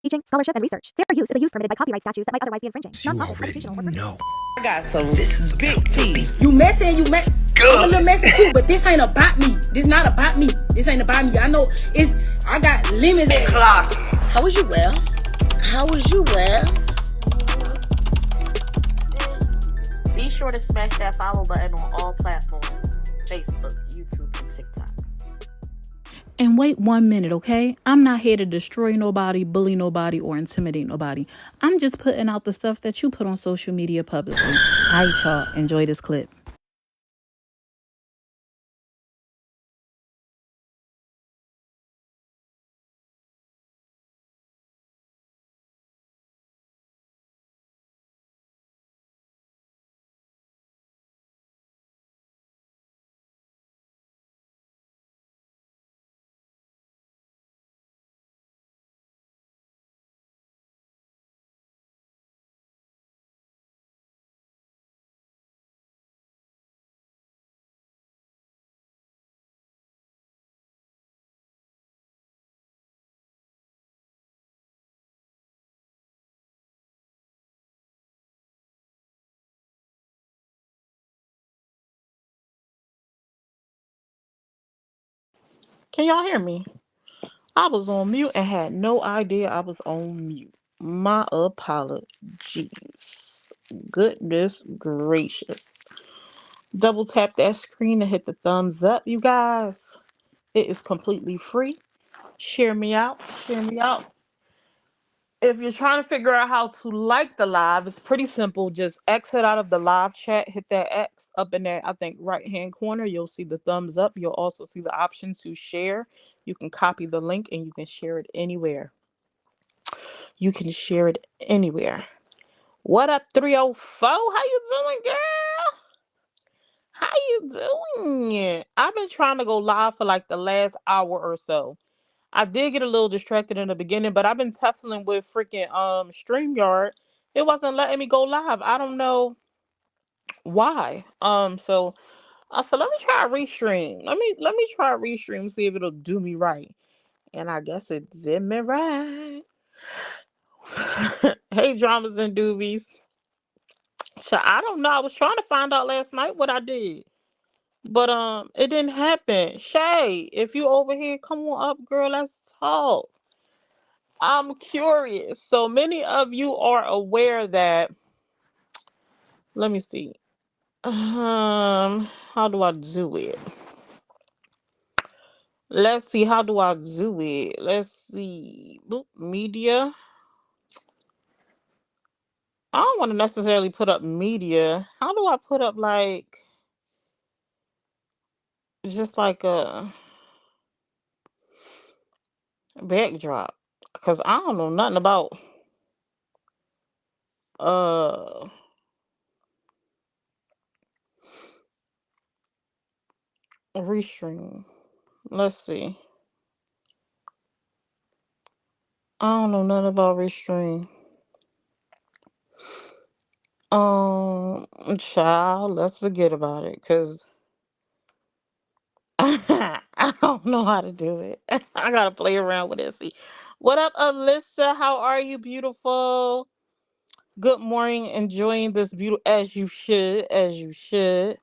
teaching, scholarship, and research. Fair use is a use permitted by copyright statutes that might otherwise be infringing. You Non-profit, already educational, or know. I got some This is big about to tea. be You messy and you mess. I'm a little messy too, but this ain't about me. This not about me. This ain't about me. I know I got limits. Clock. How was you well? How was you well? Be sure to smash that follow button on all platforms: Facebook, YouTube, and TikTok. And wait 1 minute, okay? I'm not here to destroy nobody, bully nobody, or intimidate nobody. I'm just putting out the stuff that you put on social media publicly. All right, y'all. Enjoy this clip. Can y'all hear me? I was on mute and had no idea I was on mute. My apologies. Goodness gracious. Double tap that screen and hit the thumbs up, you guys. It is completely free. Share me out. Share me out. If you're trying to figure out how to like the live, it's pretty simple. Just exit out of the live chat, hit that X up in there, I think, right hand corner. You'll see the thumbs up. You'll also see the option to share. You can copy the link and you can share it anywhere. You can share it anywhere. What up, 304? How you doing, girl? How you doing? I've been trying to go live for like the last hour or so. I did get a little distracted in the beginning, but I've been tussling with freaking StreamYard. It wasn't letting me go live. I don't know why. So I said, let me try restream. Let me try restream, see if it'll do me right. And I guess it did me right. Hey, dramas and doobies. So I don't know. I was trying to find out last night what I did. But it didn't happen. Shay, if you over here, come on up, girl. Let's talk. I'm curious. So many of you are aware that. Let me see. How do I do it? Let's see. How do I do it? Let's see. Boop, media. I don't want to necessarily put up media. How do I put up like just like a backdrop? Cause I don't know nothing about uh restream. Let's see. I don't know nothing about restream. Child, let's forget about it, cause I don't know how to do it. I gotta play around with it. See, what up, Alyssa? How are you, beautiful? Good morning. Enjoying this beautiful as you should, as you should.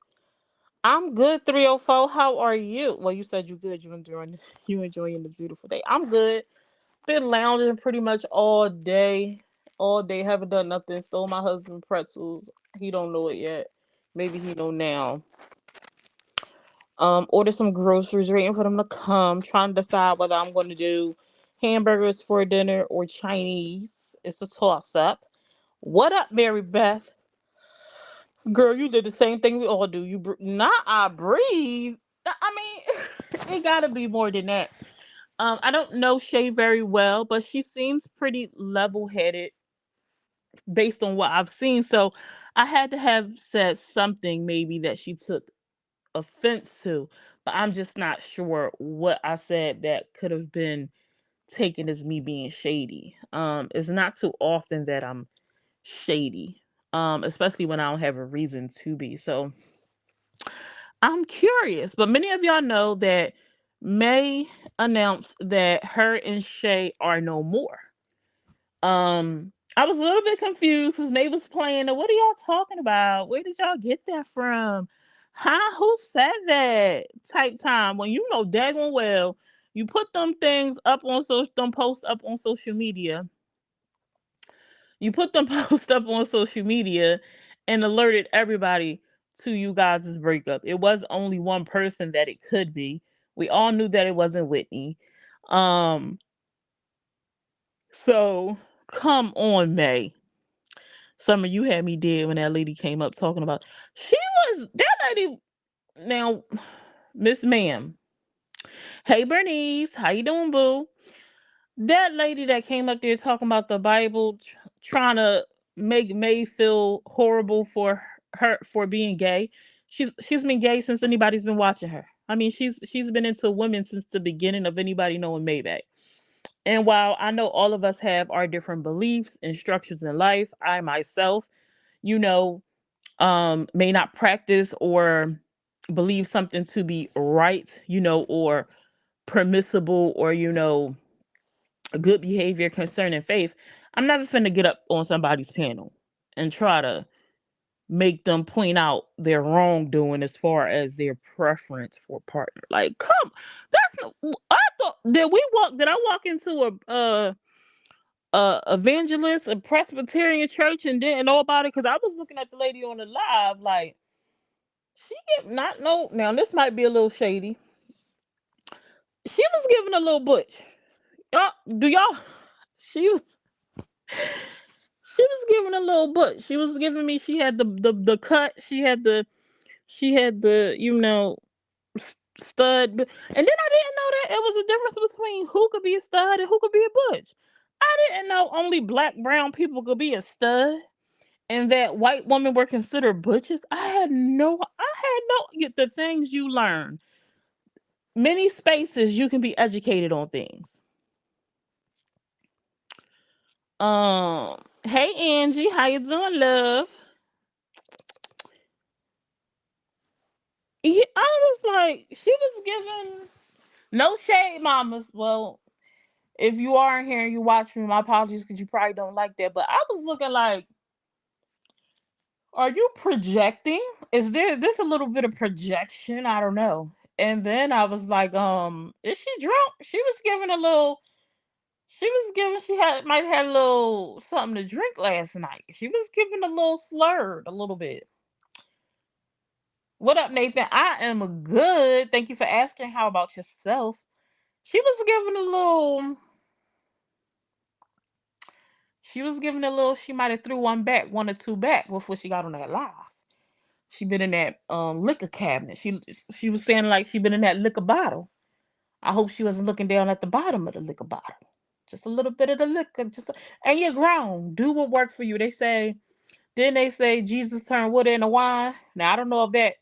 I'm good, 304. How are you? Well, you said you good. You enjoying this. You enjoying this beautiful day. I'm good. Been lounging pretty much all day. All day. Haven't done nothing. Stole my husband pretzels. He don't know it yet. Maybe he know now. Ordered some groceries, waiting for them to come. Trying to decide whether I'm going to do hamburgers for dinner or Chinese. It's a toss up. What up, Mary Beth? Girl, you did the same thing we all do. Not I breathe. I mean, it gotta be more than that. I don't know Shay very well, but she seems pretty level headed based on what I've seen. So I had to have said something maybe that she took offense to, but I'm just not sure what I said that could have been taken as me being shady. It's not too often that I'm shady, especially when I don't have a reason to be. So I'm curious, but many of y'all know that May announced that her and Shay are no more. I was a little bit confused because May was playing. What are y'all talking about? Where did y'all get that from? Huh? Who said that? Type time when you know daggone well you put them things up on social, them posts up on social media. You put them posts up on social media and alerted everybody to you guys' breakup. It was only one person that it could be. We all knew that it wasn't Whitney. Um, so come on, May. Summer, you had me dead when that lady came up talking about she was that lady now, Miss Ma'am. Hey Bernice, how you doing, boo? That lady that came up there talking about the Bible, trying to make May feel horrible for her for being gay. She's been gay since anybody's been watching her. I mean, she's been into women since the beginning of anybody knowing Maybach. And while I know all of us have our different beliefs and structures in life, I myself, you know, may not practice or believe something to be right, or permissible, or good behavior concerning faith. I'm never finna get up on somebody's panel and try to make them point out their wrongdoing as far as their preference for partner. Like, come, I thought did I walk into a evangelist, a Presbyterian church, and didn't know about it? Because I was looking at the lady on the live like, she get not no. Now this might be a little shady. She was giving a little butch. Y'all, do y'all? She was. She was giving a little butch. She was giving me. She had the cut. She had the. She had the stud. And then I didn't know that it was a difference between who could be a stud and who could be a butch. I didn't know only black brown people could be a stud, and that white women were considered butches. I had no. The things you learn. Many spaces you can be educated on things. Hey Angie, how you doing, love? Yeah, I was like, she was giving no shade, mamas. Well, if you are in here and you watch me, my apologies because you probably don't like that. But I was looking like, are you projecting? Is this a little bit of projection? I don't know. And then I was like, is she drunk? She might have had a little something to drink last night. She was giving a little slurred a little bit. What up, Nathan? I am good. Thank you for asking. How about yourself? She was giving a little. She was giving a little. She might have threw one or two back before she got on that live. She been in that liquor cabinet. She was saying like she been in that liquor bottle. I hope she wasn't looking down at the bottom of the liquor bottle. Just a little bit of the liquor. And you're grown. Do what works for you. Then they say Jesus turned water into wine. Now I don't know if that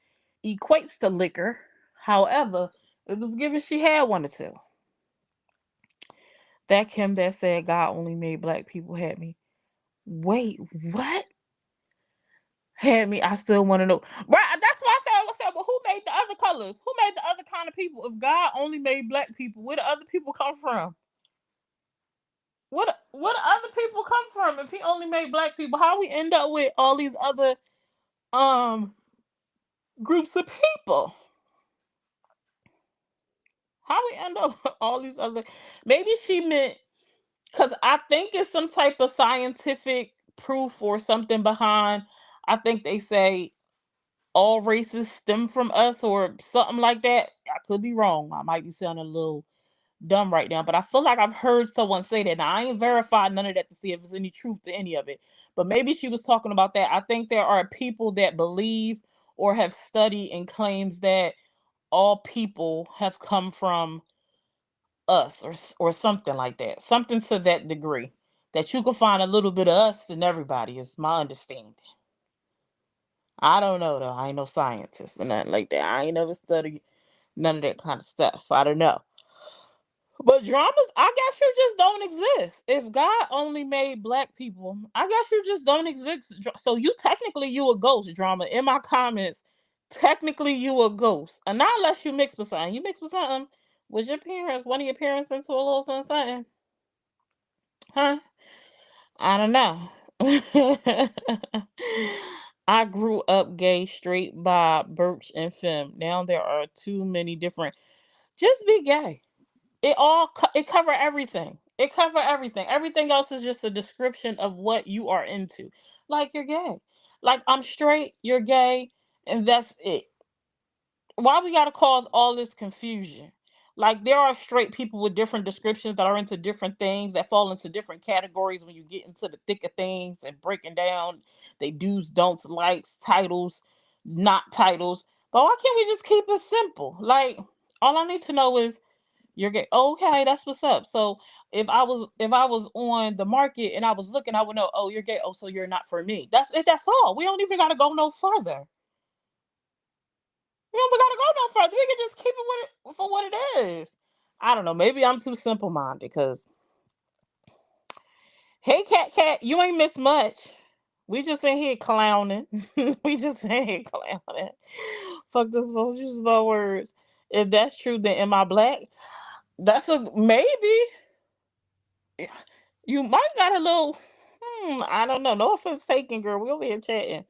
equates to liquor. However, it was given she had one or two. That Kim that said God only made black people had me. Wait, what? Had me. I still want to know. Right. That's why I said, well, who made the other colors? Who made the other kind of people? If God only made black people, where do other people come from? What do other people come from if he only made black people? How we end up with all these other um groups of people? How we end up with all these other? Maybe she meant because I think it's some type of scientific proof or something behind. I think they say all races stem from us or something like that. I could be wrong. I might be sounding a little dumb right now, but I feel like I've heard someone say that. Now I ain't verified none of that to see if there's any truth to any of it. But maybe she was talking about that. I think there are people that believe or have studied and claims that all people have come from us or something like that. Something to that degree. That you can find a little bit of us in everybody is my understanding. I don't know though. I ain't no scientist or nothing like that. I ain't never studied none of that kind of stuff. I don't know. But dramas, I guess you just don't exist. If God only made black people, I guess you just don't exist. So you a ghost, drama. In my comments, technically you a ghost. And not unless you mix with something. You mix with something. Was your parents, one of your parents into a little something? Huh? I don't know. I grew up gay straight by Birch and Fem. Now there are too many different. Just be gay. It cover everything. It cover everything. Everything else is just a description of what you are into. Like you're gay. Like I'm straight, you're gay, and that's it. Why we gotta cause all this confusion? Like there are straight people with different descriptions that are into different things that fall into different categories when you get into the thick of things and breaking down they do's, don'ts, likes, titles, not titles. But why can't we just keep it simple? Like all I need to know is you're gay. Okay, that's what's up. So if I was on the market and I was looking, I would know, oh, you're gay. Oh, so you're not for me. That's it. That's all. We don't even gotta go no further. We don't gotta go no further. We can just keep it for what it is. I don't know. Maybe I'm too simple minded because hey cat, you ain't missed much. We just in here clowning. We just in here clowning. Fuck this phone. Use my words. If that's true, then am I black? That's a maybe. You might got a little. I don't know. No offense taken, girl. We over here chatting.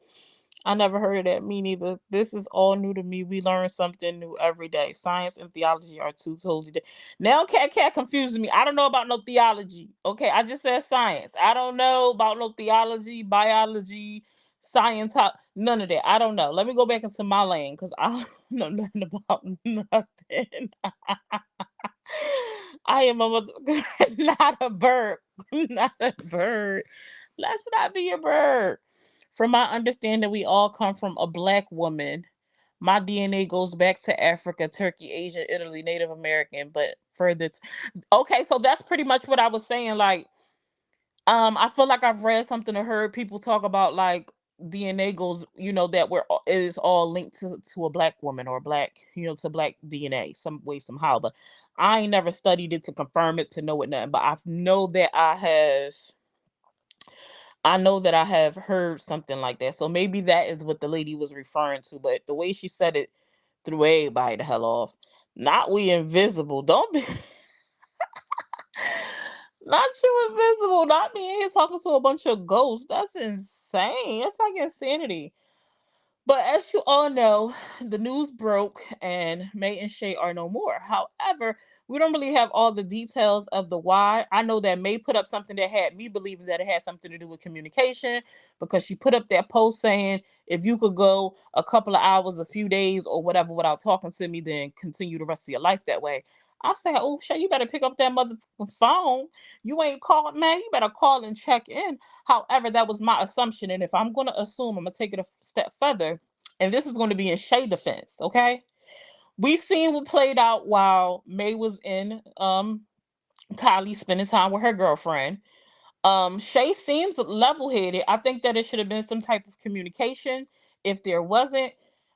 I never heard of that. Me neither. This is all new to me. We learn something new every day. Science and theology are two totally different. Now, cat confusing me. I don't know about no theology. Okay, I just said science. I don't know about no theology, biology, science, none of that. I don't know. Let me go back into my lane because I don't know nothing about nothing. I am a not a bird. Not a bird. Let's not be a bird. From my understanding, we all come from a black woman. My DNA goes back to Africa, Turkey, Asia, Italy, Native American, but further. Okay, so that's pretty much what I was saying. Like, I feel like I've read something or heard people talk about like DNA goes, that it is all linked to a black woman or black, to black DNA some way somehow. But I ain't never studied it to confirm it to know it nothing. But I know that I have heard something like that. So maybe that is what the lady was referring to. But the way she said it threw everybody the hell off. Not we invisible. Don't be not you invisible. Not me in here talking to a bunch of ghosts. That's insane. That's like insanity. But as you all know, the news broke and May and Shay are no more. However, we don't really have all the details of the why. I know that May put up something that had me believing that it had something to do with communication because she put up that post saying, if you could go a couple of hours, a few days, or whatever without talking to me, then continue the rest of your life that way. I said, oh, Shay, you better pick up that motherfucking phone. You ain't called, man. You better call and check in. However, that was my assumption. And if I'm going to assume, I'm going to take it a step further. And this is going to be in Shay defense, okay? We seen what played out while May was in Kylie spending time with her girlfriend. Shay seems level headed. I think that it should have been some type of communication. If there wasn't,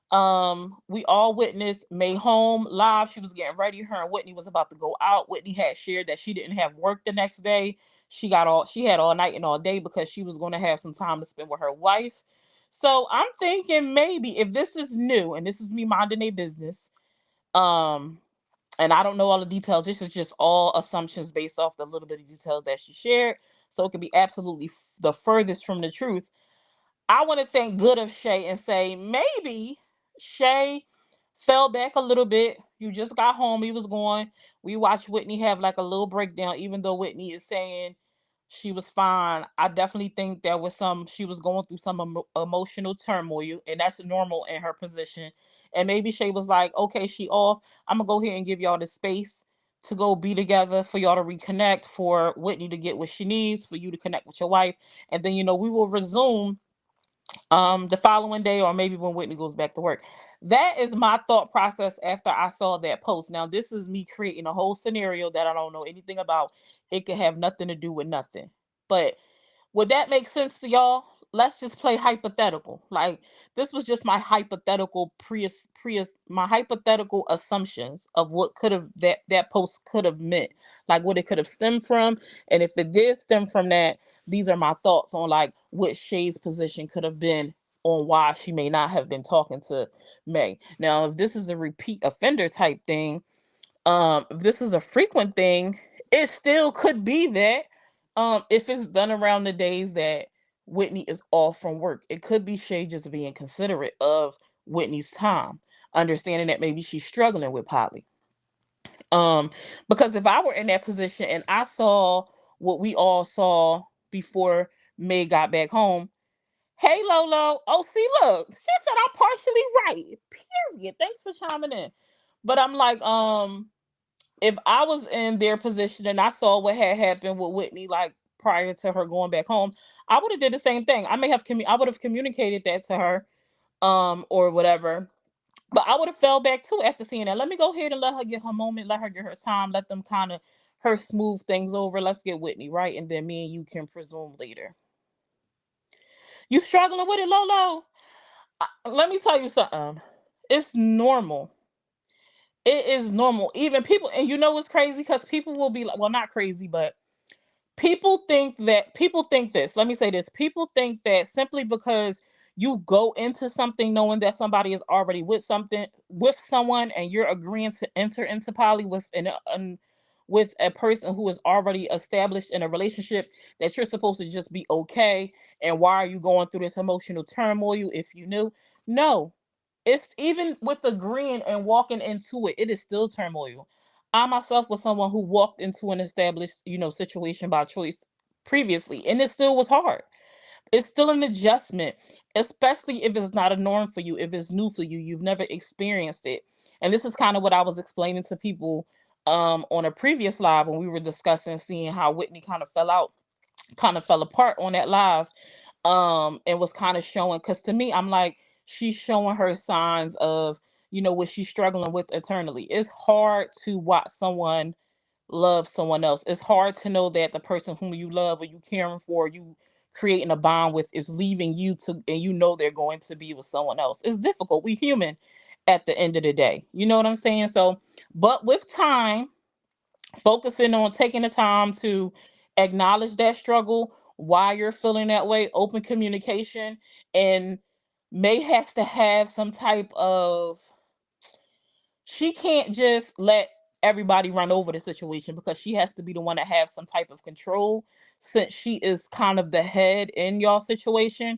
we all witnessed May home live. She was getting ready. Her and Whitney was about to go out. Whitney had shared that she didn't have work the next day. She had all night and all day because she was going to have some time to spend with her wife. So I'm thinking maybe if this is new and this is me minding a business, um, and I don't know all the details. This is just all assumptions based off the little bit of details that she shared. So it could be absolutely the furthest from the truth. I want to think good of Shay and say maybe Shay fell back a little bit. You just got home. He was going. We watched Whitney have like a little breakdown, even though Whitney is saying she was fine. I definitely think there was she was going through some emotional turmoil, and that's normal in her position. And maybe Shay was like, okay, she off. I'm going to go here and give y'all the space to go be together, for y'all to reconnect, for Whitney to get what she needs, for you to connect with your wife. And then, we will resume the following day, or maybe when Whitney goes back to work. That is my thought process after I saw that post. Now this is me creating a whole scenario that I don't know anything about. It could have nothing to do with nothing, but would that make sense to y'all? Let's just play hypothetical. Like this was just my hypothetical my hypothetical assumptions of what could have that post could have meant, like what it could have stemmed from. And if it did stem from that, these are my thoughts on like what Shay's position could have been on why she may not have been talking to May. Now, if this is a repeat offender type thing, if this is a frequent thing, it still could be that. If it's done around the days that Whitney is off from work, it could be Shay just being considerate of Whitney's time, understanding that maybe she's struggling with Polly. Um, because if I were in that position and I saw what we all saw before May got back home, hey Lolo, oh see look, she said I'm partially right. Period. Thanks for chiming in. But I'm like, if I was in their position and I saw what had happened with Whitney, like prior to her going back home, I would have did the same thing. I would have communicated that to her, or whatever. But I would have fell back too after seeing that. Let me go ahead and let her get her moment, let her get her time, let them kind of her smooth things over. Let's get Whitney right, and then me and you can presume later. You struggling with it, Lolo? Let me tell you something. It's normal. It is normal. Even people, and you know what's crazy? Because people will be like, well, not crazy, but people think this. Let me say this. People think that simply because you go into something knowing that somebody is already with someone and you're agreeing to enter into poly with a person who is already established in a relationship, that you're supposed to just be okay. And why are you going through this emotional turmoil if you knew? No. It's even with agreeing and walking into it, it is still turmoil. I myself was someone who walked into an established, situation by choice previously, and it still was hard. It's still an adjustment, especially if it's not a norm for you, if it's new for you, you've never experienced it. And this is kind of what I was explaining to people on a previous live when we were discussing seeing how Whitney kind of fell apart on that live, and was kind of showing, because to me I'm like, she's showing her signs of what she's struggling with eternally. It's hard to watch someone love someone else. It's hard to know that the person whom you love or you caring for, you creating a bond with, is leaving you to, and they're going to be with someone else. It's difficult. We human at the end of the day, you know what I'm saying? So but with time, focusing on taking the time to acknowledge that struggle, why you're feeling that way, open communication, and May has to have some type of, she can't just let everybody run over the situation, because she has to be the one that have some type of control, since she is kind of the head in y'all situation.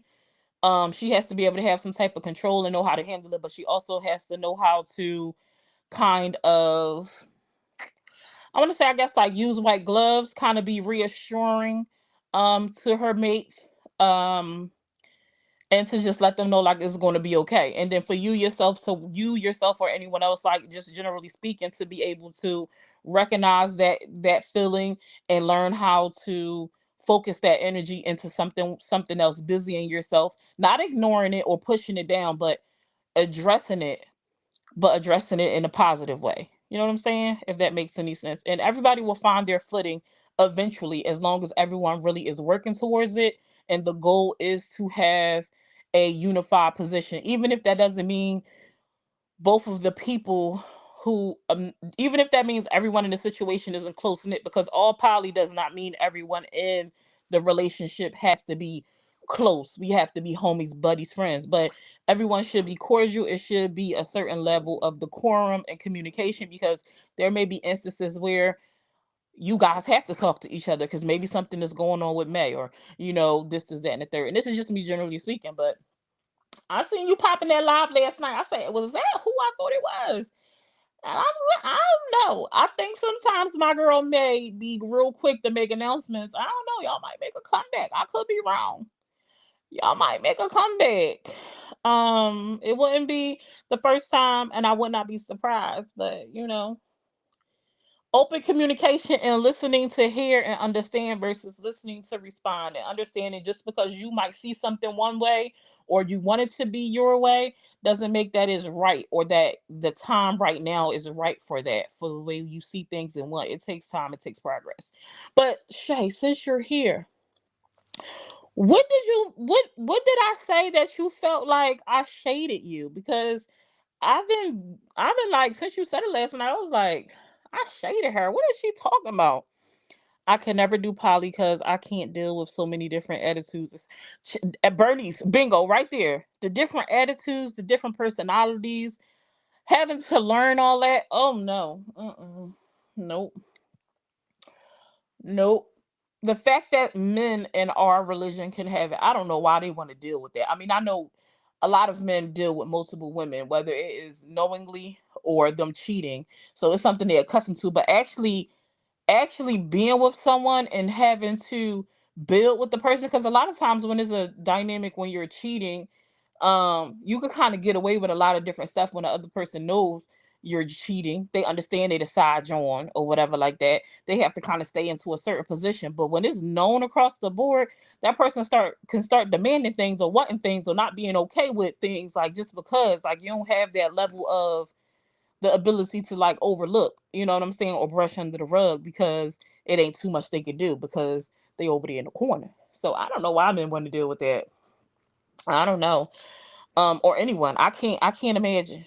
She has to be able to have some type of control and know how to handle it, but she also has to know how to kind of, I want to say, I guess, like use white gloves, kind of be reassuring to her mates, um and to just let them know like it's going to be okay. And then for you yourself, so you yourself or anyone else, like just generally speaking, to be able to recognize that feeling and learn how to focus that energy into something else, busying yourself, not ignoring it or pushing it down, but addressing it, in a positive way. You know what I'm saying? If that makes any sense. And everybody will find their footing eventually, as long as everyone really is working towards it. And the goal is to have a unified position, even if that doesn't mean both of the people who, even if that means everyone in the situation isn't close knit, because all poly does not mean everyone in the relationship has to be close. We have to be homies, buddies, friends, but everyone should be cordial. It should be a certain level of decorum and communication, because there may be instances where you guys have to talk to each other because maybe something is going on with May, or this is that and the third. And this is just me generally speaking, but I seen you popping that live last night. I said, was that who I thought it was? And I was like, I don't know. I think sometimes my girl may be real quick to make announcements. I don't know. Y'all might make a comeback. I could be wrong. Y'all might make a comeback. It wouldn't be the first time, and I would not be surprised. But open communication and listening to hear and understand versus listening to respond, and understanding just because you might see something one way or you want it to be your way doesn't make that is right, or that the time right now is right for that, for the way you see things and want. It takes time, it takes progress. But Shay, since you're here, what did I say that you felt like I shaded you? Because I've been like, since you said it last night, I was like, I shaded her. What is she talking about? I can never do poly because I can't deal with so many different attitudes. Bernice, bingo, right there. The different attitudes, the different personalities, having to learn all that. Oh no, nope, nope. the fact that men in our religion can have it, I don't know why they want to deal with that. I mean, I know a lot of men deal with multiple women, whether it is knowingly or them cheating. So it's something they're accustomed to. But actually being with someone and having to build with the person, because a lot of times when there's a dynamic when you're cheating, you can kind of get away with a lot of different stuff when the other person knows you're cheating. They understand, they decide you're on or whatever like that. They have to kind of stay into a certain position. But when it's known across the board, that person can start demanding things or wanting things or not being okay with things, like just because like you don't have that level of the ability to like overlook, you know what I'm saying, or brush under the rug because it ain't too much they can do because they over there in the corner. So I don't know why men want to deal with that. I don't know. Or anyone. I can't imagine.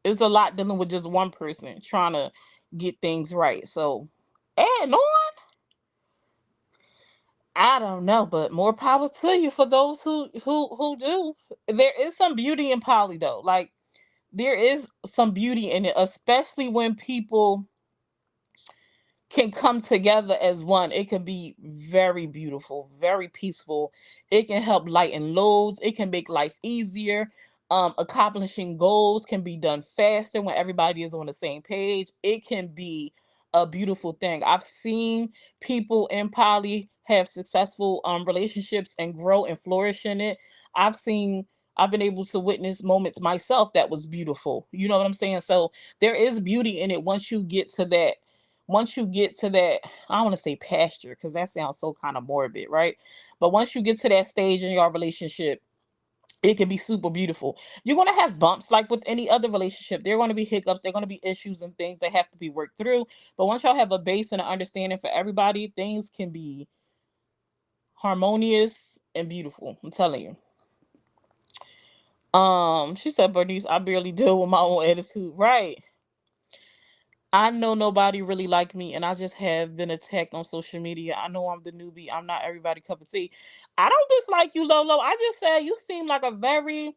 It's a lot dealing with just one person trying to get things right. So add on, I don't know, but more power to you for those who do. There is some beauty in poly though. Like there is some beauty in it, especially when people can come together as one. It can be very beautiful, very peaceful. It can help lighten loads. It can make life easier. Accomplishing goals can be done faster when everybody is on the same page. It can be a beautiful thing. I've seen people in poly have successful relationships and grow and flourish in it. I've seen I've been able to witness moments myself that was beautiful. You know what I'm saying? So there is beauty in it once you get to that, I don't want to say pasture because that sounds so kind of morbid, right? But once you get to that stage in your relationship, it can be super beautiful. You're going to have bumps like with any other relationship. There are going to be hiccups, there are going to be issues and things that have to be worked through. But once y'all have a base and an understanding for everybody, things can be harmonious and beautiful. I'm telling you. She said, Bernice, I barely deal with my own attitude. Right. I know nobody really like me, and I just have been attacked on social media. I know I'm the newbie. I'm not everybody cup of tea. I don't dislike you, Lolo. I just said you seem like a very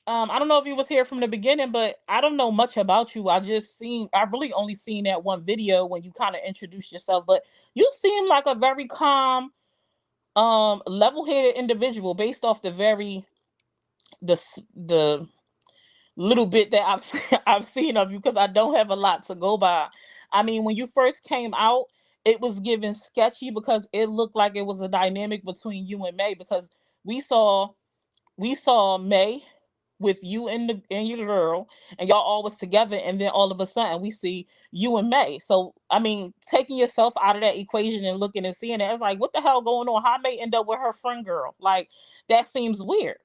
I don't know if you was here from the beginning, but I don't know much about you. I've really only seen that one video when you kind of introduced yourself, but you seem like a very calm, level-headed individual based off the little bit that I've seen of you because I don't have a lot to go by. I mean, when you first came out, it was given sketchy because it looked like it was a dynamic between you and May because we saw we saw May with you and your girl, and y'all all was together, and then all of a sudden we see you and May. So I mean, taking yourself out of that equation and looking and seeing it, it's like, what the hell going on? How May end up with her friend girl? Like that seems weird,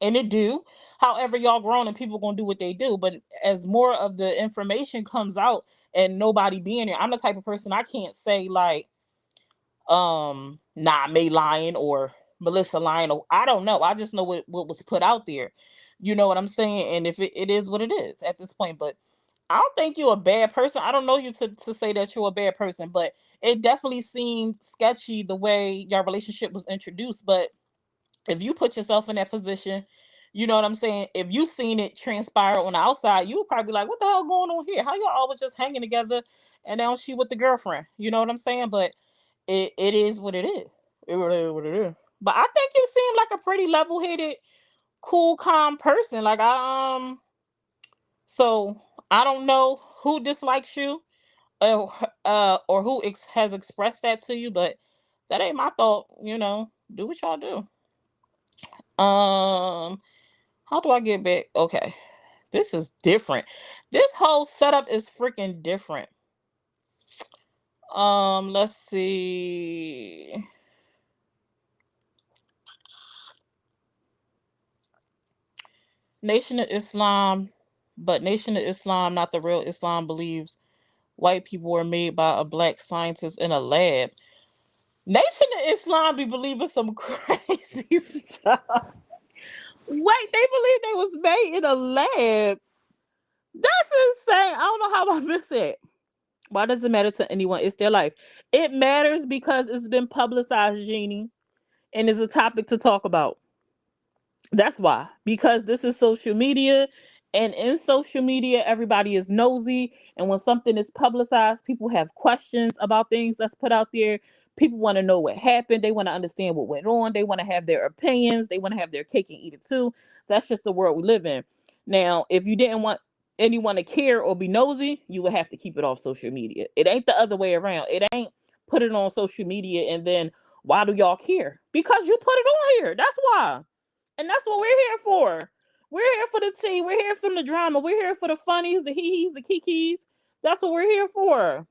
and it do. However, y'all grown and people gonna do what they do. But as more of the information comes out and nobody being there, I'm the type of person I can't say like nah, May lying or Melissa lying, or I don't know. I just know what was put out there. You know what I'm saying? And if it is what it is at this point. But I don't think you're a bad person. I don't know you to say that you're a bad person, but it definitely seemed sketchy the way your relationship was introduced. But if you put yourself in that position, you know what I'm saying? If you seen it transpire on the outside, you would probably be like, what the hell going on here? How y'all always just hanging together and now she with the girlfriend? You know what I'm saying? But it is what it is. It really is what it is. But I think you seem like a pretty level headed, cool, calm person. Like so I don't know who dislikes you or who has expressed that to you, but that ain't my thought. Do what y'all do. Um, how do I get back? Okay, this is different. This whole setup is freaking different. Let's see. Nation of Islam, but Nation of Islam, not the real Islam, believes white people were made by a black scientist in a lab. Nation of Islam be believing some crazy stuff. Wait, they believe they was made in a lab. That's insane. I don't know how I missed it. Why does it matter to anyone? It's their life. It matters because it's been publicized, Jeannie, and is a topic to talk about. That's why. Because this is social media And in social media, everybody is nosy. And when something is publicized, people have questions about things that's put out there. People want to know what happened. They want to understand what went on. They want to have their opinions. They want to have their cake and eat it too. That's just the world we live in. Now, if you didn't want anyone to care or be nosy, you would have to keep it off social media. It ain't the other way around. It ain't put it on social media and then why do y'all care? Because you put it on here. That's why. And that's what we're here for. We're here for the tea. We're here for the drama. We're here for the funnies, the hee-hees, the kikis. That's what we're here for.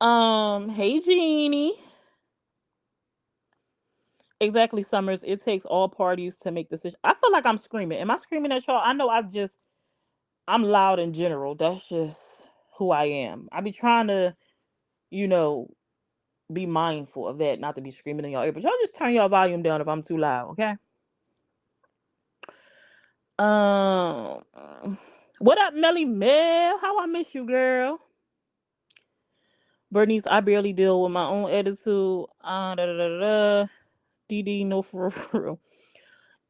Hey Jeannie. Exactly, Summers. It takes all parties to make decisions. I feel like I'm screaming. Am I screaming at y'all? I know I'm loud in general. That's just who I am. I be trying to, you know, be mindful of that, not to be screaming in y'all ear. But y'all just turn y'all volume down if I'm too loud, okay? Um, what up, Melly Mel? How I miss you, girl? Bernice, I barely deal with my own attitude. Da da da da. DD, no for real.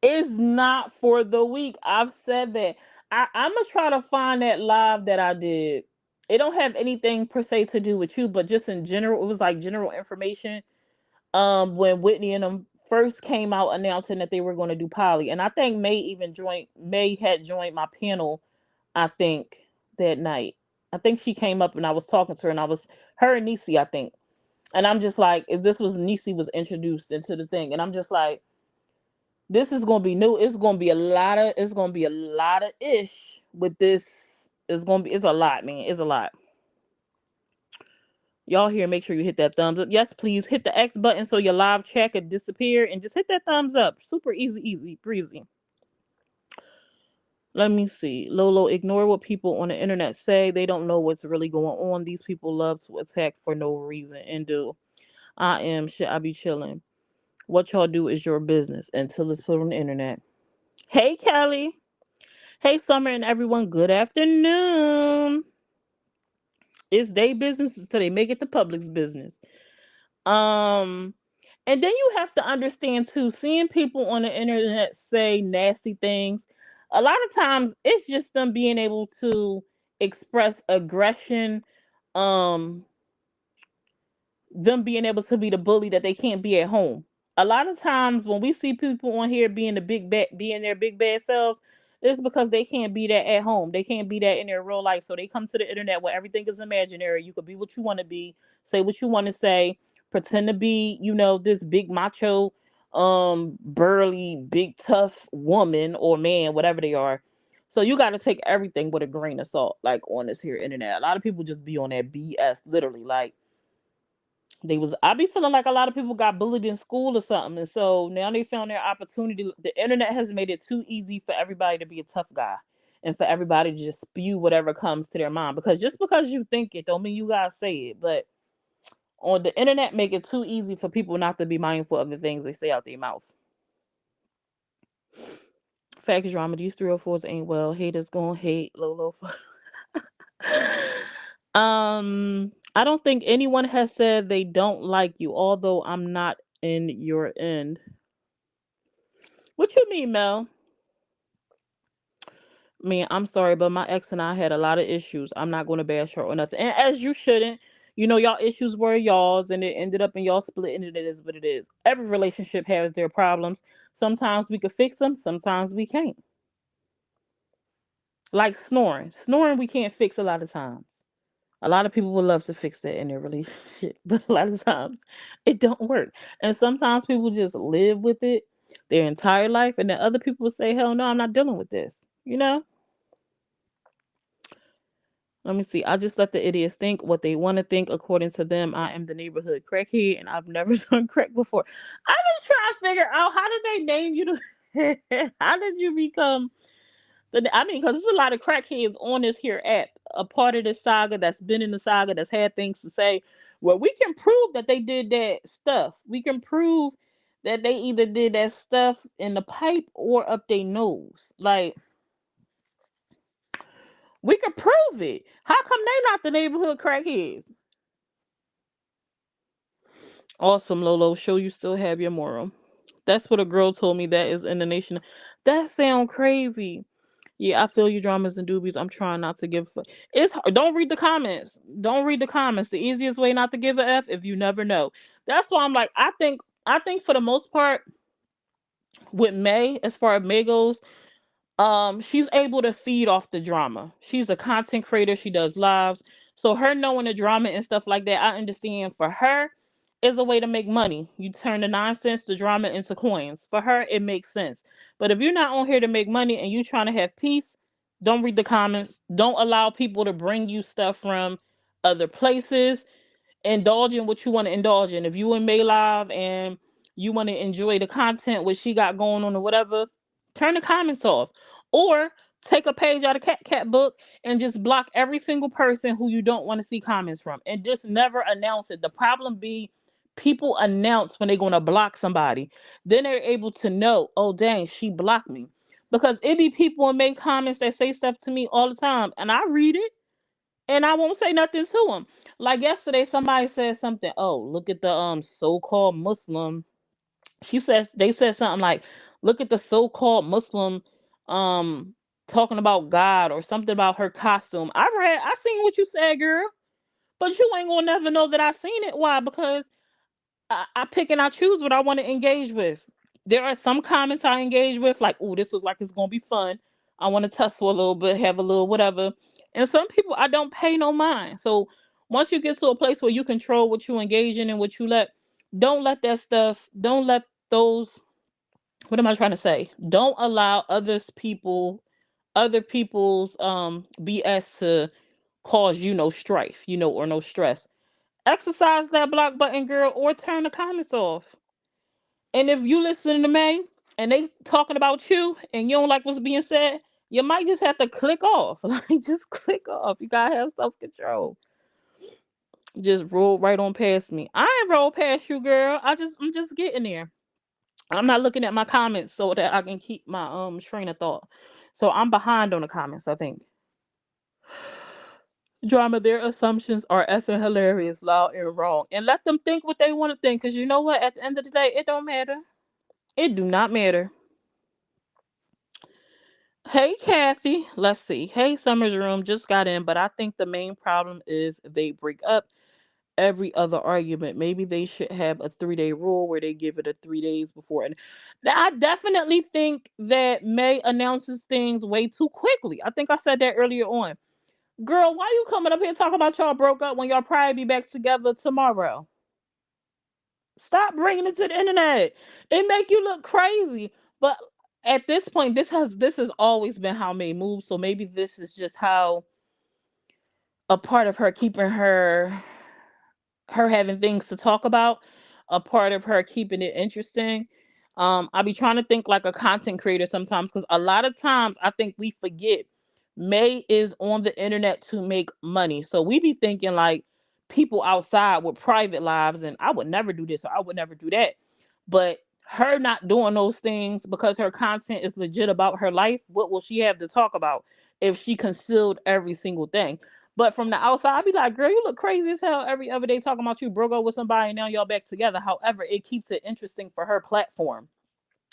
It's not for the week. I've said that. I'm gonna try to find that live that I did. It don't have anything per se to do with you, but just in general, it was like general information. When Whitney and them first came out announcing that they were going to do poly, and I think May had joined my panel. I think that night. I think she came up and I was talking to her, and I was her and Nisi, I think. And I'm just like, if this was Nisi was introduced into the thing, and I'm just like, this is gonna be new. It's gonna be a lot of ish with this. It's a lot, man. It's a lot. Y'all here, make sure you hit that thumbs up. Yes, please hit the X button so your live chat could disappear and just hit that thumbs up. Super easy, breezy. Let me see. Lolo, ignore what people on the internet say. They don't know what's really going on. These people love to attack for no reason and do. I be chilling. What y'all do is your business until it's put on the internet. Hey, Kelly. Hey, Summer and everyone. Good afternoon. It's their business until they make it the public's business. Um, and then you have to understand too, seeing people on the internet say nasty things, a lot of times it's just them being able to express aggression, um, them being able to be the bully that they can't be at home. A lot of times when we see people on here being their big bad selves, it's because they can't be that at home. They can't be that in their real life. So they come to the internet where everything is imaginary. You could be what you want to be, say what you want to say, pretend to be, this big macho, burly, big tough woman or man, whatever they are. So you got to take everything with a grain of salt, like on this here internet. A lot of people just be on that BS, literally, like I be feeling like a lot of people got bullied in school or something, and so now they found their opportunity. The internet has made it too easy for everybody to be a tough guy, and for everybody to just spew whatever comes to their mind. Because just because you think it, don't mean you gotta say it. But on the internet, make it too easy for people not to be mindful of the things they say out their mouth. Fact drama, these 304s ain't well. Haters gonna hate Lolo. I don't think anyone has said they don't like you, although I'm not in your end. What you mean, Mel? I mean, I'm sorry, but my ex and I had a lot of issues. I'm not going to bash her or nothing. And as you shouldn't, y'all issues were y'all's and it ended up in y'all splitting. And it is what it is. Every relationship has their problems. Sometimes we could fix them, sometimes we can't. Like snoring. Snoring, we can't fix a lot of times. A lot of people would love to fix that in their relationship, but a lot of times it don't work. And sometimes people just live with it their entire life, and then other people say, "Hell no, I'm not dealing with this." Let me see. I just let the idiots think what they want to think. According to them, I am the neighborhood crackhead, and I've never done crack before. I was trying to figure out how did they name you? How did you become? Because there's a lot of crackheads on this here app, a part of this saga that's been in the saga that's had things to say. Well, we can prove that they did that stuff. We can prove that they either did that stuff in the pipe or up their nose. Like, we could prove it. How come they not the neighborhood crackheads? Awesome, Lolo. Show you still have your moral. That's what a girl told me that is in the nation. That sound crazy. Yeah, I feel you, dramas and doobies. I'm trying not to give. It's hard. Don't read the comments. Don't read the comments. The easiest way not to give a f if you never know. That's why I'm like, I think for the most part with May, as far as May goes, she's able to feed off the drama. She's a content creator. She does lives. So her knowing the drama and stuff like that, I understand for her is a way to make money. You turn the nonsense, the drama into coins. For her, it makes sense. But if you're not on here to make money and you trying to have peace, don't read the comments. Don't allow people to bring you stuff from other places. Indulge in what you want to indulge in. If you in May Live and you want to enjoy the content what she got going on or whatever, turn the comments off. Or take a page out of Cat book and just block every single person who you don't want to see comments from. And just never announce it. The problem be people announce when they're gonna block somebody. Then they're able to know, oh dang, she blocked me. Because it be people and make comments that say stuff to me all the time. And I read it and I won't say nothing to them. Like yesterday, somebody said something. Oh, look at the so-called Muslim. She says they said something like, "Look at the so-called Muslim, um, talking about God or something about her costume." I seen what you said, girl, but you ain't gonna never know that I seen it. Why? Because I pick and I choose what I want to engage with. There are some comments I engage with, like, "Ooh, this looks like it's gonna be fun. I want to tussle a little bit, have a little whatever." And some people I don't pay no mind. So once you get to a place where you control what you engage in and what you let, don't let that stuff. Don't let those. What am I trying to say? Don't allow other people's BS to cause you no strife, or no stress. Exercise that block button, girl, or turn the comments off. And if you listen to me and they talking about you and you don't like what's being said, you might just have to click off. Like, just click off. You gotta have self control. Just roll right on past me. I ain't roll past you, girl. I'm just getting there. I'm not looking at my comments so that I can keep my train of thought. So I'm behind on the comments, I think. Drama, their assumptions are effing hilarious, loud and wrong. And let them think what they want to think. Cause you know what? At the end of the day, it don't matter. It do not matter. Hey Kathy, let's see. Hey Summer's Room just got in, but I think the main problem is they break up every other argument. Maybe they should have a 3-day rule where they give it a 3 days before. And I definitely think that May announces things way too quickly. I think I said that earlier on. Girl, why you coming up here talking about y'all broke up when y'all probably be back together tomorrow? Stop bringing it to the internet. It make you look crazy. But at this point, this has always been how May moves. So maybe this is just how a part of her keeping her having things to talk about, a part of her keeping it interesting. I be trying to think like a content creator sometimes because a lot of times I think we forget May is on the internet to make money. So we be thinking like people outside with private lives, and I would never do this or I would never do that. But her not doing those things because her content is legit about her life, what will she have to talk about if she concealed every single thing? But from the outside, I'd be like, girl, you look crazy as hell every other day talking about you broke up with somebody and now y'all back together. However, it keeps it interesting for her platform.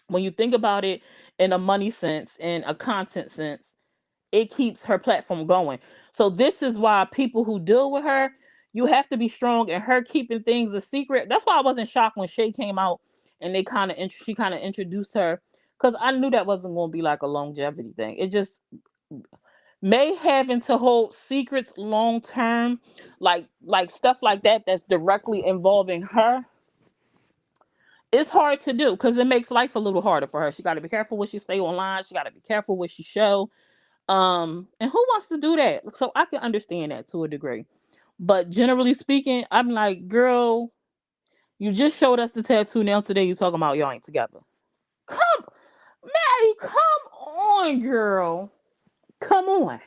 When you think about it in a money sense, in a content sense, it keeps her platform going. So this is why people who deal with her, you have to be strong and her keeping things a secret. That's why I wasn't shocked when Shay came out and she kind of introduced her because I knew that wasn't going to be like a longevity thing. It just May having to hold secrets long term, like stuff like that that's directly involving her, it's hard to do because it makes life a little harder for her. She got to be careful what she say online. She got to be careful what she show. And who wants to do that? So I can understand that to a degree. But generally speaking, I'm like, girl, you just showed us the tattoo. Now today you talking about y'all ain't together. Come, Maddie, come on, girl. Come on.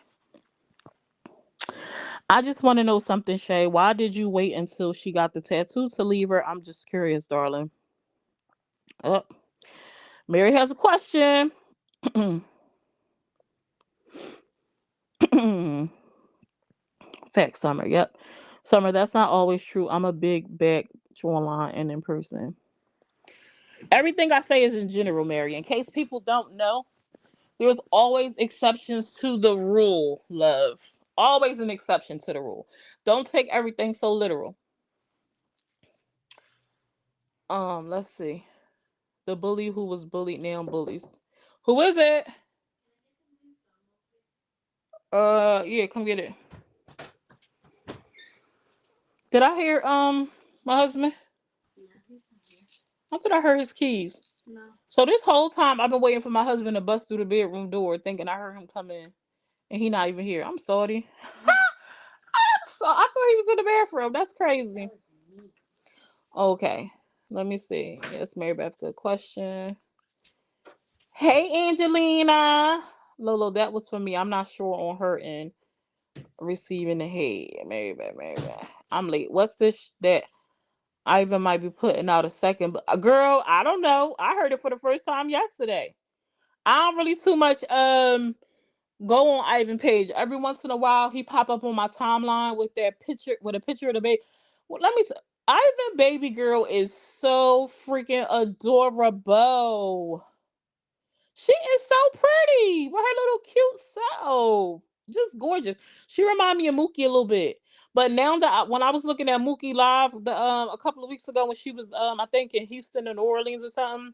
I just want to know something, Shay. Why did you wait until she got the tattoo to leave her? I'm just curious, darling. Oh, Mary has a question. Fact, Summer. Yep. Summer, that's not always true. I'm a big back online and in person. Everything I say is in general, Mary. In case people don't know, There's always exceptions to the rule, love. Always an exception to the rule. Don't take everything so literal. Let's see. The bully who was bullied now bullies. Who is it? Yeah, come get it. Did I hear my husband? I thought I heard his keys. So this whole time I've been waiting for my husband to bust through the bedroom door, thinking I heard him come in, and he not even here. I'm sorry. So I thought he was in the bathroom. That's crazy. Okay, let me see. Yes, Mary Beth, good question. Hey, Angelina. Lolo, that was for me. I'm not sure on her end. Receiving the head. Mary Beth, Mary Beth. I'm late. What's this that Ivan might be putting out a second? But girl, I don't know. I heard it for the first time yesterday. I don't really too much go on Ivan page. Every once in a while he pop up on my timeline with that picture with a picture of the baby. Well, let me see. Ivan baby girl is so freaking adorable. She is so pretty with her little cute self. Just gorgeous. She remind me of Mookie a little bit. But now that when I was looking at Mookie live a couple of weeks ago when she was I think in Houston or New Orleans or something,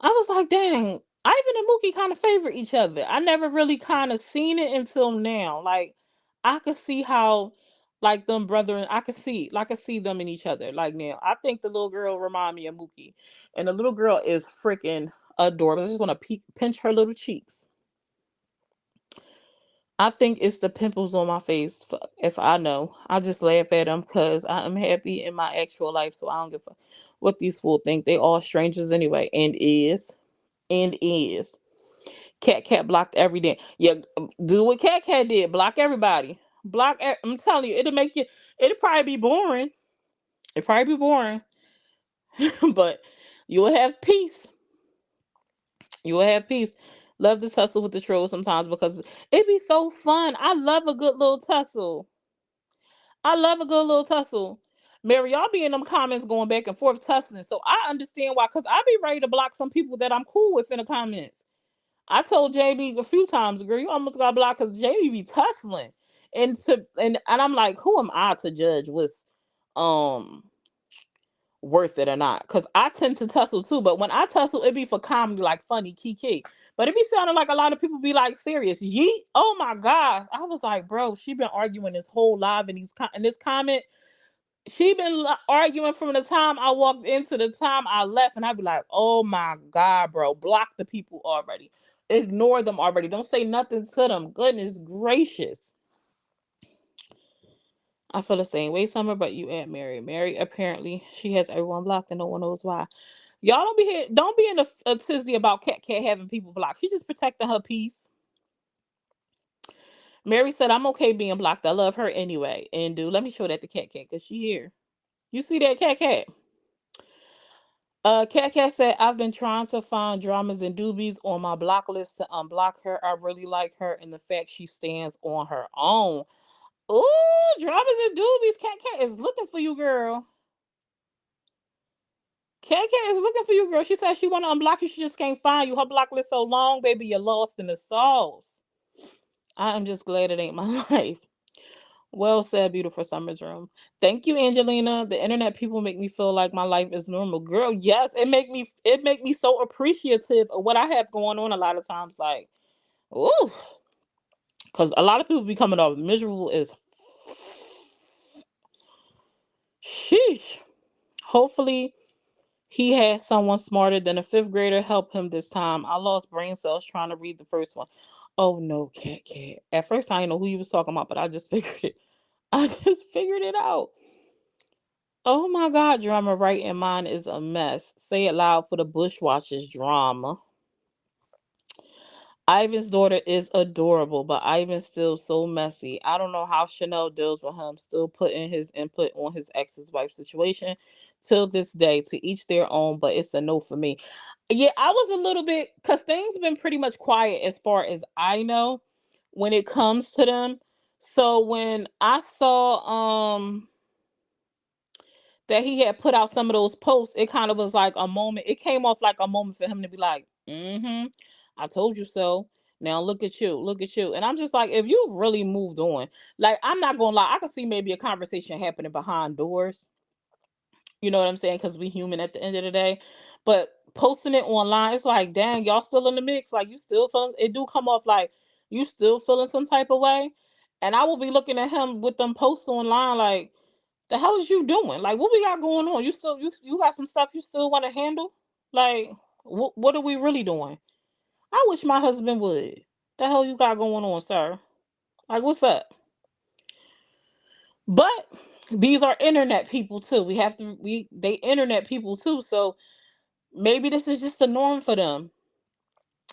I was like, dang, Ivan and Mookie kind of favor each other. I never really kind of seen it until now. Like, I could see how, like, them brethren, I could see them in each other. Like, now, I think the little girl remind me of Mookie. And the little girl is freaking adorable. I just want to pinch her little cheeks. I think it's the pimples on my face. If I know, I just laugh at them because I'm happy in my actual life. So I don't give a what these fools think. They all strangers anyway. And is. Cat blocked every day. Yeah, do what Cat did. Block everybody. I'm telling you, it'll make you. It'll probably be boring. It'll probably be boring, but you will have peace. You will have peace. Love to tussle with the trolls sometimes because it be so fun. I love a good little tussle. I love a good little tussle. Mary, y'all be in them comments going back and forth tussling. So I understand why, because I be ready to block some people that I'm cool with in the comments. I told JB a few times, girl, you almost got blocked because JB be tussling. And I'm like, who am I to judge what's um worth it or not? Because I tend to tussle too, but when I tussle, it be for comedy, like funny, kiki. But it be sounding like a lot of people be like serious. Yeet, oh my gosh. I was like, bro, she been arguing this whole live in this comment. She been arguing from the time I walked into the time I left, and I'd be like, "Oh my god, bro, block the people already, ignore them already. Don't say nothing to them." Goodness gracious, I feel the same way, Summer. But you add Mary. Mary apparently she has everyone blocked, and no one knows why. Y'all don't be here. Don't be in a tizzy about Cat having people blocked. She's just protecting her peace. Mary said, "I'm okay being blocked. I love her anyway." And do let me show that to Cat because she here. You see that Cat? Cat said, I've been trying to find dramas and doobies on my block list to unblock her. I really like her and the fact she stands on her own. Ooh, dramas and doobies. Cat is looking for you, girl. Cat is looking for you, girl. She said she want to unblock you. She just can't find you. Her block list so long, baby, you're lost in the sauce. I am just glad it ain't my life. Well said, beautiful Summer's room. Thank you, Angelina. The internet people make me feel like my life is normal. Girl, yes, it make me so appreciative of what I have going on a lot of times. Like, ooh. Because a lot of people be coming off miserable as sheesh. Hopefully he had someone smarter than a fifth grader help him this time. I lost brain cells trying to read the first one. Oh no, cat. At first I didn't know who he was talking about, but I just figured it. I just figured it out. Oh my God, drama right in mine is a mess. Say it loud for the bushwatchers drama. Ivan's daughter is adorable, but Ivan's still so messy. I don't know how Chanel deals with him, still putting his input on his ex's wife situation till this day. To each their own, but it's a no for me. Yeah, I was a little bit because things been pretty much quiet as far as I know when it comes to them. So when I saw that he had put out some of those posts, it kind of was like a moment. It came off like a moment for him to be like, mm-hmm. I told you so. Now look at you, look at you. And I'm just like, if you really moved on, like I'm not gonna lie, I could see maybe a conversation happening behind doors. You know what I'm saying? Because we human at the end of the day. But posting it online, it's like, dang, y'all still in the mix. Like you still feeling it do come off like you still feeling some type of way. And I will be looking at him with them posts online like, the hell is you doing? Like what we got going on? You got some stuff you still want to handle? Like what are we really doing? I wish my husband would. The hell you got going on, sir? Like what's up? But these are internet people too. We have to we they internet people too. So maybe this is just the norm for them.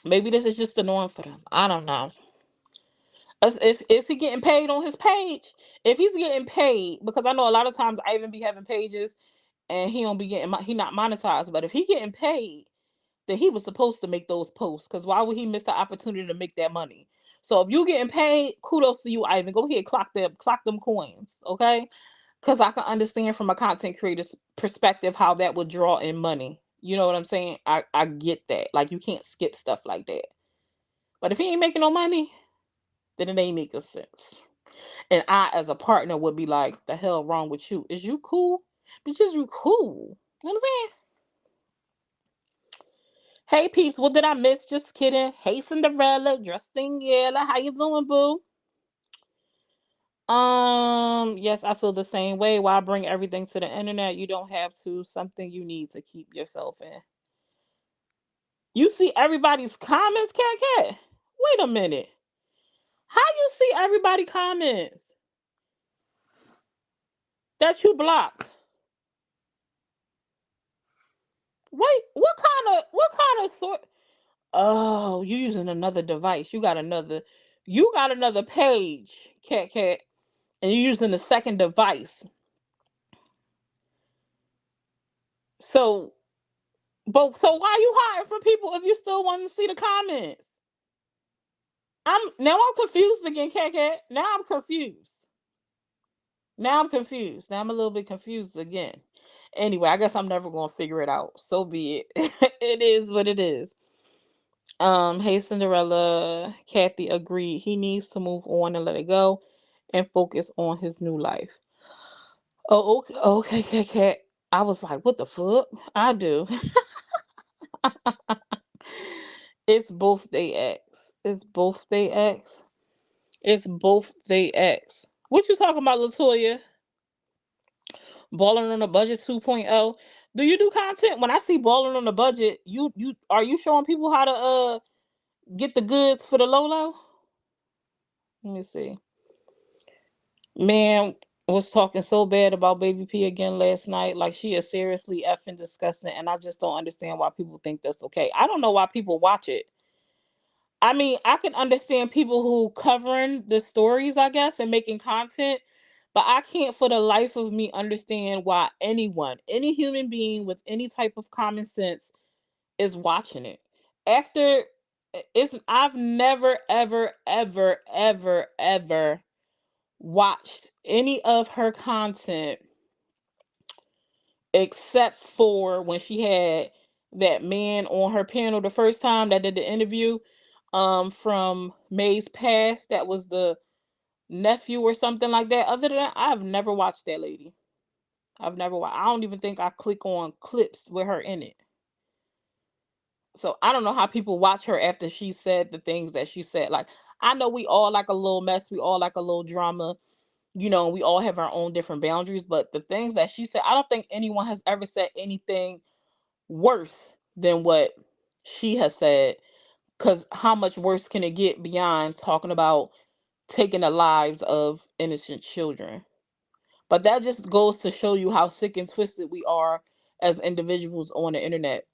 Maybe this is just the norm for them. I don't know. If is he getting paid on his page? If he's getting paid, because I know a lot of times I even be having pages and he don't be getting he not monetized. But if he getting paid, then he was supposed to make those posts. Because why would he miss the opportunity to make that money? So if you getting paid, kudos to you, Ivan. Go ahead, clock them coins, okay? Because I can understand from a content creator's perspective how that would draw in money. You know what I'm saying? I get that. Like you can't skip stuff like that. But if he ain't making no money, then it ain't making sense. And I, as a partner, would be like, the hell wrong with you? Is you cool? Because you cool. You know what I'm saying? Hey peeps, what did I miss? Just kidding. Hey Cinderella, dressed in yellow. How you doing, boo? Yes, I feel the same way. Why bring everything to the internet? You don't have to. Something you need to keep yourself in. You see everybody's comments, cat. Wait a minute. How you see everybody comments that you blocked? Wait, what kind of sort? Oh, you using another device. You got another page, cat, and you're using the second device. So, but so why you hiding from people if you still want to see the comments? I'm confused again, cat. Now I'm confused. Now I'm confused. Now I'm a little bit confused again. Anyway, I guess I'm never gonna figure it out. So be it. It is what it is. Hey Cinderella, Kathy agreed. He needs to move on and let it go and focus on his new life. Oh, okay, cat. I was like, what the fuck? I do. It's both they ex. It's both they ex. It's both they ex. What you talking about, Latoya? Balling on a budget 2.0. Do you do content? When I see balling on a budget, you are you showing people how to get the goods for the low low? Let me see. Man was talking so bad about Baby P again last night. Like she is seriously effing disgusting, and I just don't understand why people think that's okay. I don't know why people watch it. I mean, I can understand people who covering the stories, I guess, and making content, but I can't for the life of me understand why anyone, any human being with any type of common sense is watching it. After I've never ever watched any of her content except for when she had that man on her panel the first time that did the interview from May's past, that was the nephew or something like that. Other than that, I've never watched that lady. I don't even think I click on clips with her in it. So I don't know how people watch her after she said the things that she said. Like I know we all like a little mess, we all like a little drama, we all have our own different boundaries, but the things that she said, I don't think anyone has ever said anything worse than what she has said. Because how much worse can it get beyond talking about taking the lives of innocent children? But that just goes to show you how sick and twisted we are as individuals on the internet.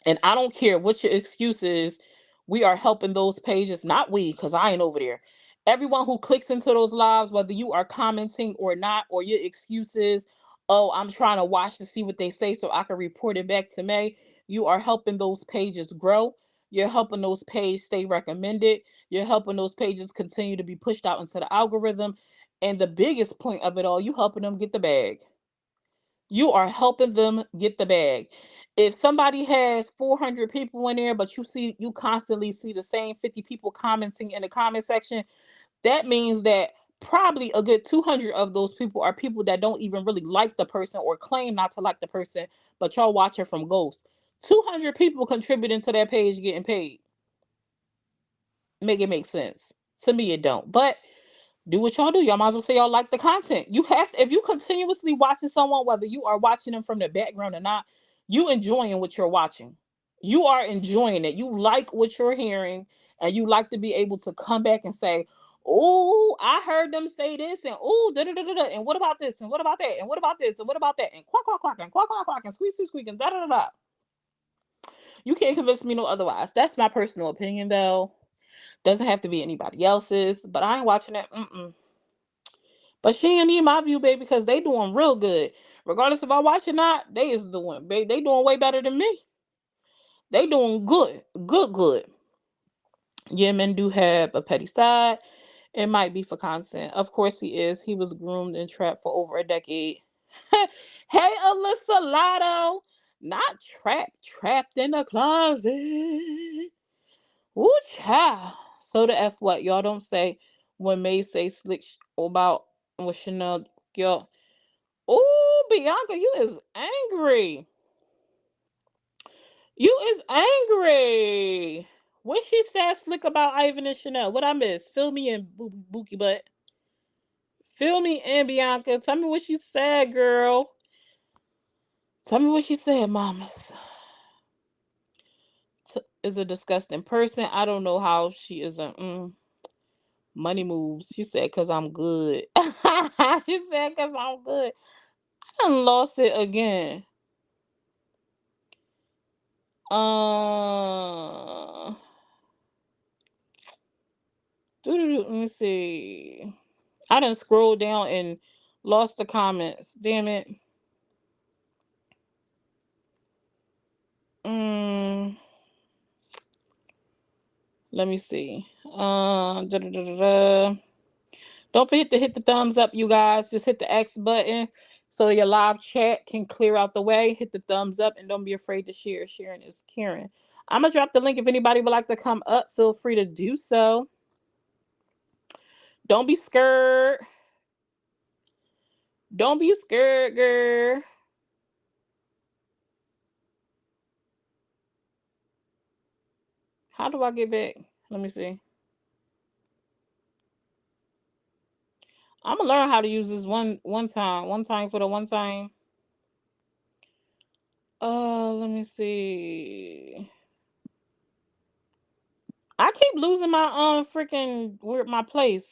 And I don't care what your excuse is. We are helping those pages, not we, because I ain't over there. Everyone who clicks into those lives, whether you are commenting or not, or your excuses, oh, I'm trying to watch to see what they say so I can report it back to May. You are helping those pages grow. You're helping those pages stay recommended. You're helping those pages continue to be pushed out into the algorithm. And the biggest point of it all, you helping them get the bag. You are helping them get the bag. If somebody has 400 people in there, but you constantly see the same 50 people commenting in the comment section, that means that probably a good 200 of those people are people that don't even really like the person or claim not to like the person, but y'all watch her from ghosts. 200 people contributing to that page getting paid. Make it make sense. To me, it don't. But do what y'all do. Y'all might as well say y'all like the content. You have to, if you continuously watching someone, whether you are watching them from the background or not, you enjoying what you're watching. You are enjoying it. You like what you're hearing, and you like to be able to come back and say, "Oh, I heard them say this," and "Oh, da da da da," and "What about this?" and "What about that?" and "What about this?" and "What about that?" and "Quack quack quack," and "Quack quack quack," and "Squeak squeak squeak," and da da da da. You can't convince me no otherwise. That's my personal opinion, though. Doesn't have to be anybody else's, but I ain't watching it. But she ain't need my view, baby, because they doing real good. Regardless if I watch or not, they is doing, baby. They doing way better than me. They doing good. Good, good. Yeah, men do have a petty side. It might be for content. Of course he is. He was groomed and trapped for over a decade. Hey, Alyssa Lotto. Not trapped. Trapped in the closet. Ooh, child. So the F what? Y'all don't say when May say slick about what Chanel, girl. Oh, Bianca, you is angry. You is angry. What she said slick about Ivan and Chanel? What I miss? Fill me in, Bookie Butt. Fill me in, Bianca. Tell me what she said, girl. Tell me what she said, mama. Is a disgusting person. I don't know how she is a money moves. She said, "Cause I'm good." She said, "Cause I'm good." I done lost it again. Uh, Let me see. I done scrolled down and lost the comments. Damn it. Mm, Let me see. Da, da, da, da, da. Don't forget to hit the thumbs up, you guys. Just hit the X button so your live chat can clear out the way. Hit the thumbs up and don't be afraid to share. Sharing is caring. I'm going to drop the link if anybody would like to come up. Feel free to do so. Don't be scared. Don't be scared, girl. How do I get back? Let me see. I'm gonna learn how to use this one time. One time for the one time. Let me see. I keep losing my freaking where my place.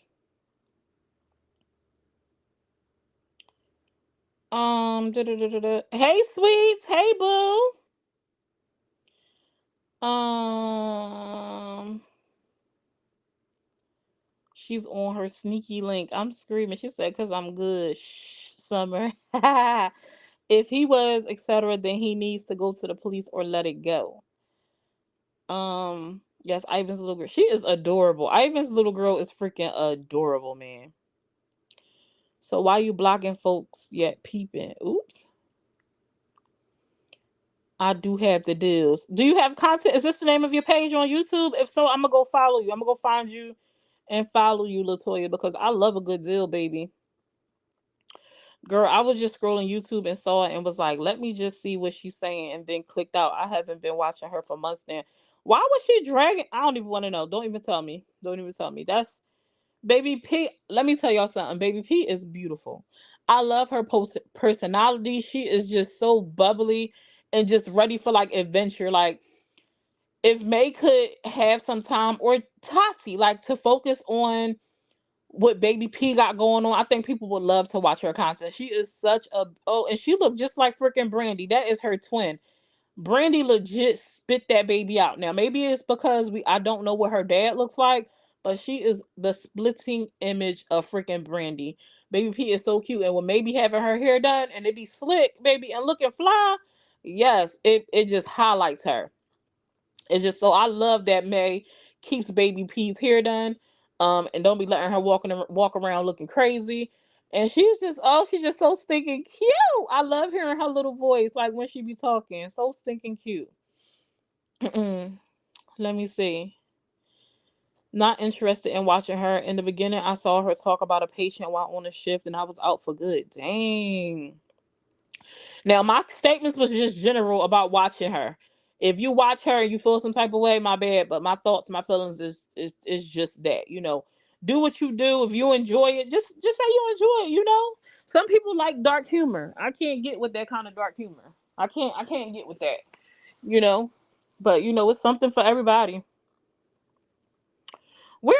Hey sweets, hey boo. Um she's on her sneaky link. I'm screaming. She said, "Cause I'm good." Shh, Summer. If he was, etc., then he needs to go to the police or let it go. Yes, Ivan's little girl. She is adorable. Ivan's little girl is freaking adorable, man. So why you blocking folks yet peeping? Oops. I do have the deals. Do you have content? Is this the name of your page on YouTube? If so, I'm gonna go follow you. I'm gonna go find you and follow you, Latoya, because I love a good deal, baby. Girl, I was just scrolling YouTube and saw it and was like, let me just see what she's saying, and then clicked out. I haven't been watching her for months now. Why was she dragging? I don't even want to know. Don't even tell me. Don't even tell me. That's Baby P. Let me tell y'all something. Baby P is beautiful. I love her personality. She is just so bubbly and just ready for like adventure. Like, if May could have some time, or Tati, like, to focus on what Baby P got going on, I think people would love to watch her content. She is such a and she looked just like freaking Brandy. That is her twin. Brandy legit spit that baby out. Now maybe it's because I don't know what her dad looks like, but she is the splitting image of freaking Brandy. Baby P is so cute, and with maybe having her hair done and it be slick, baby, and looking fly, yes, it just highlights her. It's just so I love that May keeps Baby P's hair done, and don't be letting her walk around looking crazy. And she's just so stinking cute. I love hearing her little voice, like when she be talking. So stinking cute. Let me see. Not interested in watching her. In the beginning, I saw her talk about a patient while on a shift, and I was out for good. Dang. Now, my statements was just general about watching her. If you watch her and you feel some type of way, my bad. But my thoughts, my feelings is just that. Do what you do. If you enjoy it, just say you enjoy it. Some people like dark humor. I can't get with that kind of dark humor. I can't get with that. You know, but it's something for everybody. Where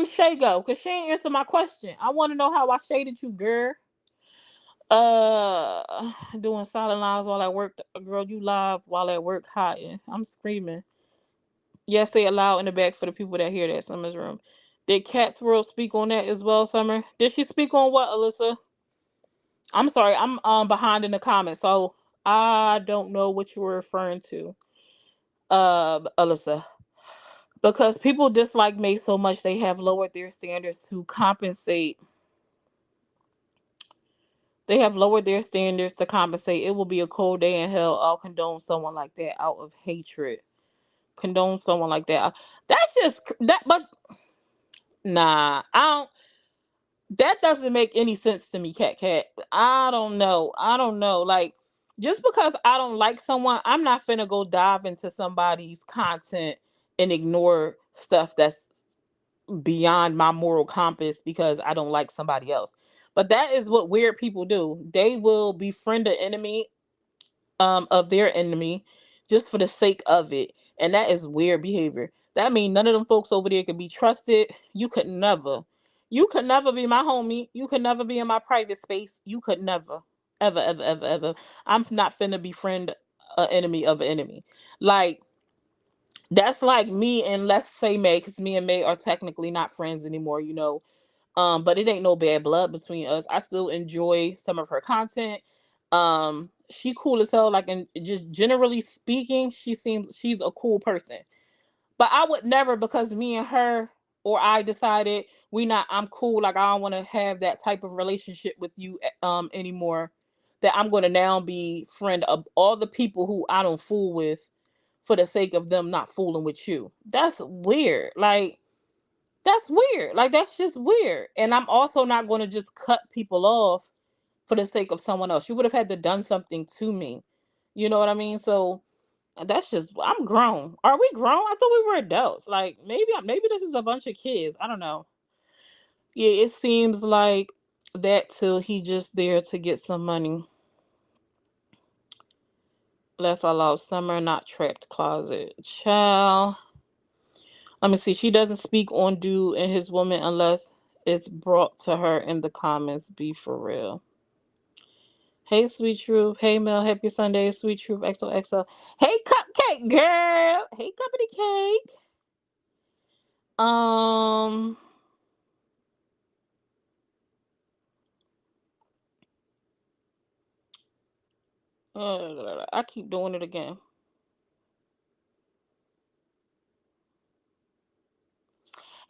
Shay go? Cause she ain't answer my question. I want to know how I shaded you, girl. Doing silent lines while at work. Girl, you live while at work hiding. I'm screaming. Yes, say it loud in the back for the people that hear that. Summer's room. Did Cat's World speak on that as well, Summer? Did she speak on what, Alyssa? I'm sorry, I'm behind in the comments, so I don't know what you were referring to, Alyssa. Because people dislike me so much they have lowered their standards to compensate. They have lowered their standards to compensate. It will be a cold day in hell. I'll condone someone like that out of hatred. Condone someone like that. That's just that, but nah, I don't. That doesn't make any sense to me, Cat. I don't know. I don't know. Like, just because I don't like someone, I'm not finna go dive into somebody's content and ignore stuff that's beyond my moral compass because I don't like somebody else. But that is what weird people do. They will befriend an enemy of their enemy just for the sake of it. And that is weird behavior. That means none of them folks over there can be trusted. You could never be my homie. You could never be in my private space. You could never. Ever, ever, ever, ever. I'm not finna befriend an enemy of an enemy. Like, that's like me and let's say May, because me and May are technically not friends anymore. But it ain't no bad blood between us. I still enjoy some of her content. She cool as hell. Like, and just generally speaking, she's a cool person. But I would never, because me and her or I decided I'm cool. Like, I don't want to have that type of relationship with you anymore. That I'm going to now be friend of all the people who I don't fool with for the sake of them not fooling with you. That's weird. Like, that's weird. Like, that's just weird. And I'm also not going to just cut people off for the sake of someone else. You would have had to done something to me. You know what I mean? So that's just, I'm grown. Are we grown? I thought we were adults. Like, maybe this is a bunch of kids. I don't know. Yeah, it seems like that till he just there to get some money. Left all out summer, not trapped closet. Child. Let me see. She doesn't speak on dude and his woman unless it's brought to her in the comments. Be for real. Hey, Sweet Truth. Hey, Mel. Happy Sunday, Sweet Truth. XOXO. Hey, Cupcake Girl. Hey, Cuppity Cake. Um, I keep doing it again.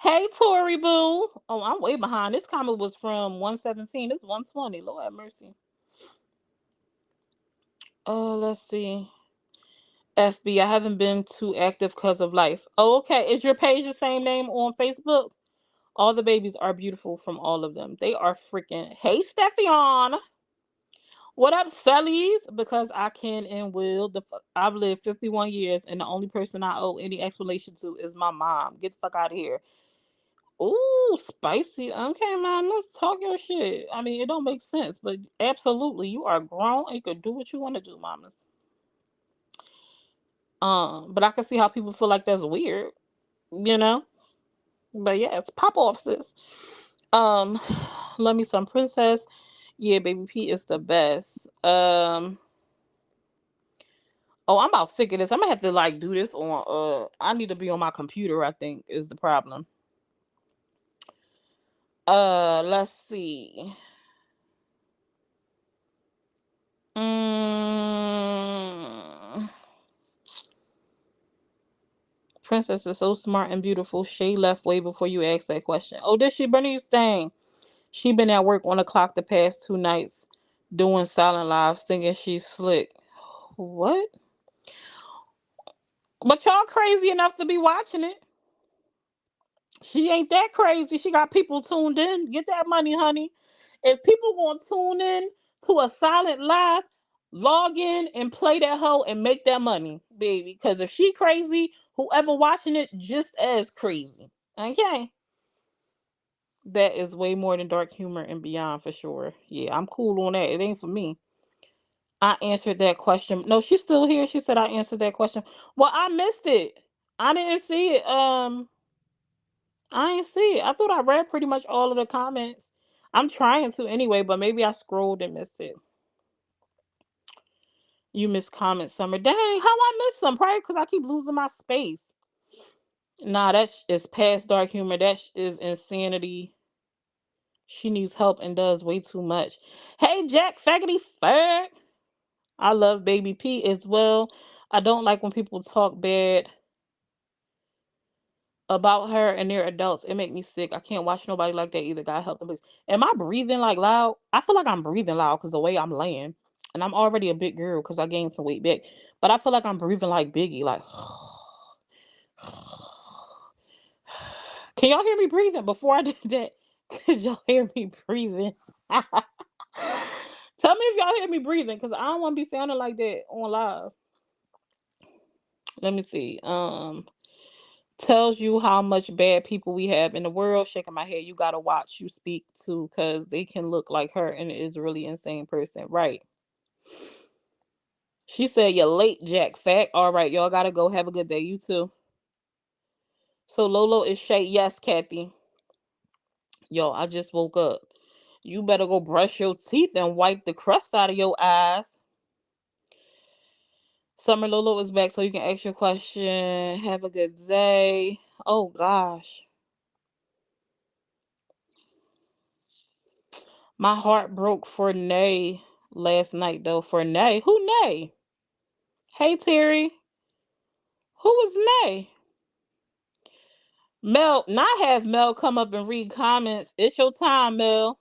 Hey, Tori Boo. Oh, I'm way behind. This comment was from 117. It's 120. Lord have mercy. Let's see. FB. I haven't been too active because of life. Oh, okay. Is your page the same name on Facebook? All the babies are beautiful from all of them. They are freaking. Hey, Steffion. What up, Sullies? Because I can and will. I've lived 51 years, and the only person I owe any explanation to is my mom. Get the fuck out of here. Ooh, spicy. Okay, mom, let's talk your shit. I mean, it don't make sense, but absolutely, you are grown and you can do what you want to do, mamas. But I can see how people feel like that's weird, you know. But yeah, it's pop off, sis. Um, love me some princess. Yeah, baby P is the best. Oh, I'm about sick of this. I'm gonna have to like do this on. I need to be on my computer. I think is the problem. Let's see. Mm, Princess is so smart and beautiful. Shay left way before you asked that question. Oh, did she, Bernice? Dang. She been at work on the clock the past 2 nights doing silent lives, thinking she's slick. What? But y'all crazy enough to be watching it. She ain't that crazy. She got people tuned in. Get that money, honey. If people gonna tune in to a silent live, log in and play that hoe and make that money, baby. Because if she crazy, whoever watching it just as crazy. Okay. That is way more than dark humor and beyond for sure. Yeah, I'm cool on that. It ain't for me. I answered that question. No, she's still here. She said I answered that question. Well, I missed it. I didn't see it. I ain't see it. I thought I read pretty much all of the comments. I'm trying to anyway, but maybe I scrolled and missed it. You missed comments, Summer. Dang, how I missed them? Probably because I keep losing my space. Nah, that is past dark humor. That is insanity. She needs help and does way too much. Hey, Jack, faggoty fag. I love Baby P as well. I don't like when people talk bad about her and they're adults. It make me sick. I can't watch nobody like that either. God help them, please. Am I breathing like loud? I feel like I'm breathing loud because the way I'm laying. And I'm already a big girl because I gained some weight back. But I feel like I'm breathing like Biggie. Like, can y'all hear me breathing? Before I did that, could y'all hear me breathing? Tell me if y'all hear me breathing because I don't want to be sounding like that on live. Let me see. Tells you how much bad people we have in the world. Shaking my head. You gotta watch you speak to because they can look like her and it is a really insane person. Right. She said you're late, Jack. Fact. All right, y'all gotta go. Have a good day. You too. So Lolo is Shay. Yes, Kathy. Yo, I just woke up. You better go brush your teeth and wipe the crust out of your eyes. Summer Lolo is back so you can ask your question. Have a good day. Oh gosh. My heart broke for Nay last night though. For Nay. Who Nay? Hey Terry. Who was Nay? Mel, not have Mel come up and read comments. It's your time, Mel.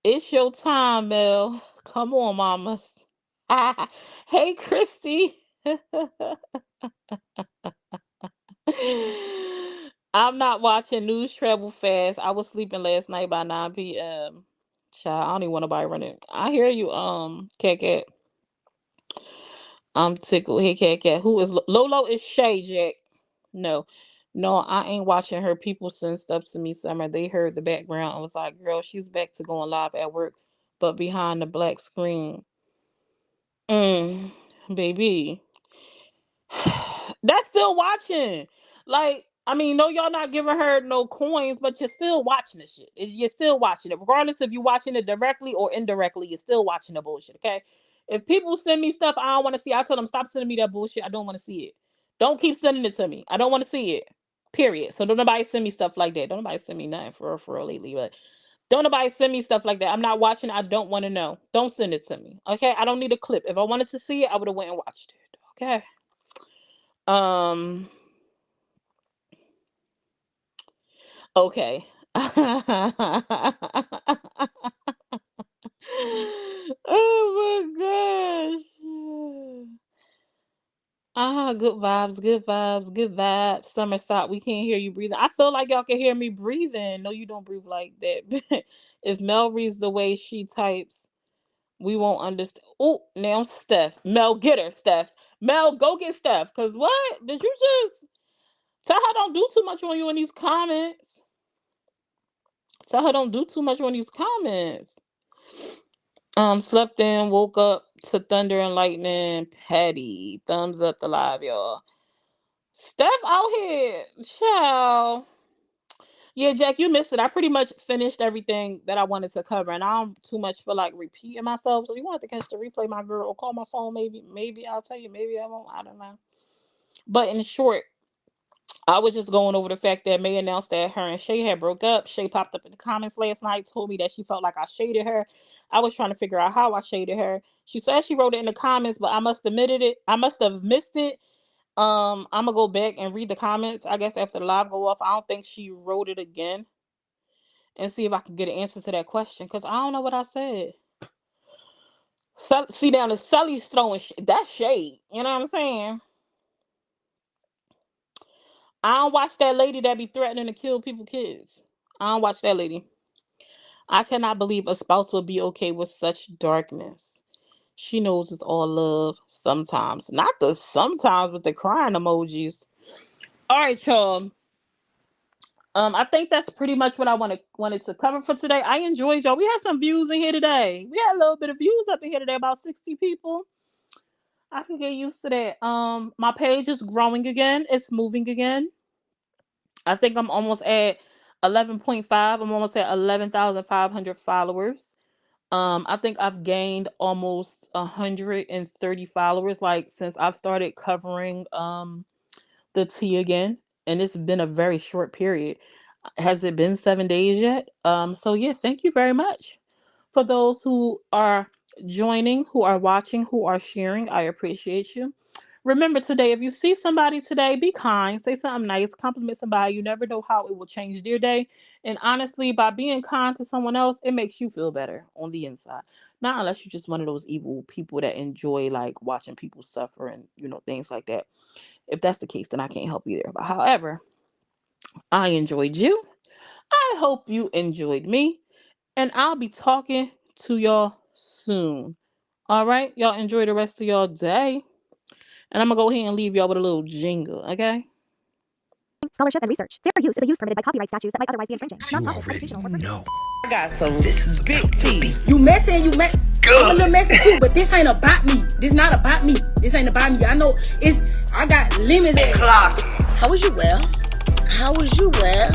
It's your time, Mel. Come on, mama. Hey Christy. I'm not watching news travel fast. I was sleeping last night by 9 p.m. Child, I don't even want nobody running. I hear you, Cat Cat. I'm tickled. Hey, Cat Cat. Who is Lolo? Is Shay, Jack. No. No, I ain't watching her. People send stuff to me, Summer. They heard the background and was like, girl, she's back to going live at work, but behind the black screen. Baby. That's still watching. Like, I mean, no, y'all not giving her no coins, but you're still watching the shit. You're still watching it. Regardless if you're watching it directly or indirectly, you're still watching the bullshit, okay? If people send me stuff I don't want to see, I tell them, stop sending me that bullshit. I don't want to see it. Don't keep sending it to me. I don't want to see it. Period. So don't nobody send me stuff like that. Don't nobody send me nothing for real lately, but don't nobody send me stuff like that. I'm not watching. I don't want to know. Don't send it to me. Okay? I don't need a clip. If I wanted to see it, I would have went and watched it. Okay? Um okay. Oh my gosh. Good vibes, good vibes, good vibes. Summer stop. We can't hear you breathing. I feel like y'all can hear me breathing. No, you don't breathe like that. If Mel reads the way she types, we won't understand. Oh, now Steph. Mel, get her, Steph. Mel, go get Steph. Cause what? Did you just tell her don't do too much on you in these comments? Tell her don't do too much on these comments. Slept in, woke up to thunder and lightning. Petty. Thumbs up the live, y'all. Steph out here. Ciao. Yeah, Jack, you missed it. I pretty much finished everything that I wanted to cover, and I don't too much feel like repeating myself. So you want to catch the replay, my girl, or call my phone, maybe. Maybe I'll tell you, maybe I won't. I don't know. But in short, I was just going over the fact that May announced that her and Shay had broke up. Shay popped up in the comments last night, told me that she felt like I shaded her. I was trying to figure out how I shaded her. She said she wrote it in the comments, but I must have admitted it. I must have missed it. I'm gonna go back and read the comments. I guess after the live go off, I don't think she wrote it again. and see if I can get an answer to that question, because I don't know what I said. See, now the Sully's throwing that's shade. You know what I'm saying? I don't watch that lady that be threatening to kill people kids. I don't watch that lady. I cannot believe a spouse would be okay with such darkness. She knows it's all love sometimes. Not the sometimes with the crying emojis. All right, y'all. I think that's pretty much what I wanted to cover for today. I enjoyed y'all. We had some views in here today. We had a little bit of views up in here today, about 60 people. I can get used to that. My page is growing again. It's moving again. I think I'm almost at 11.5. I'm almost at 11,500 followers. I think I've gained almost 130 followers, like, since I've started covering the tea again, and it's been a very short period. Has it been 7 days yet? So yeah, thank you very much for those who are joining, who are watching, who are sharing. I appreciate you. Remember today, if you see somebody today, be kind, say something nice, compliment somebody. You never know how it will change their day. And honestly, by being kind to someone else, it makes you feel better on the inside. Not unless you're just one of those evil people that enjoy like watching people suffer and things like that. If that's the case, then I can't help you there. But however, I enjoyed you. I hope you enjoyed me. And I'll be talking to y'all soon. All right? Y'all enjoy the rest of y'all day. And I'm going to go ahead and leave y'all with a little jingle, okay? Scholarship and research. Fair use is a use permitted by copyright statutes that might otherwise be infringing. Non-profit, educational, or personal. I got some. This is big T. You messy and you mess. I'm a little messy too, but this ain't about me. This not about me. This ain't about me. I know I got limits. Clock. How was you well? How was you well?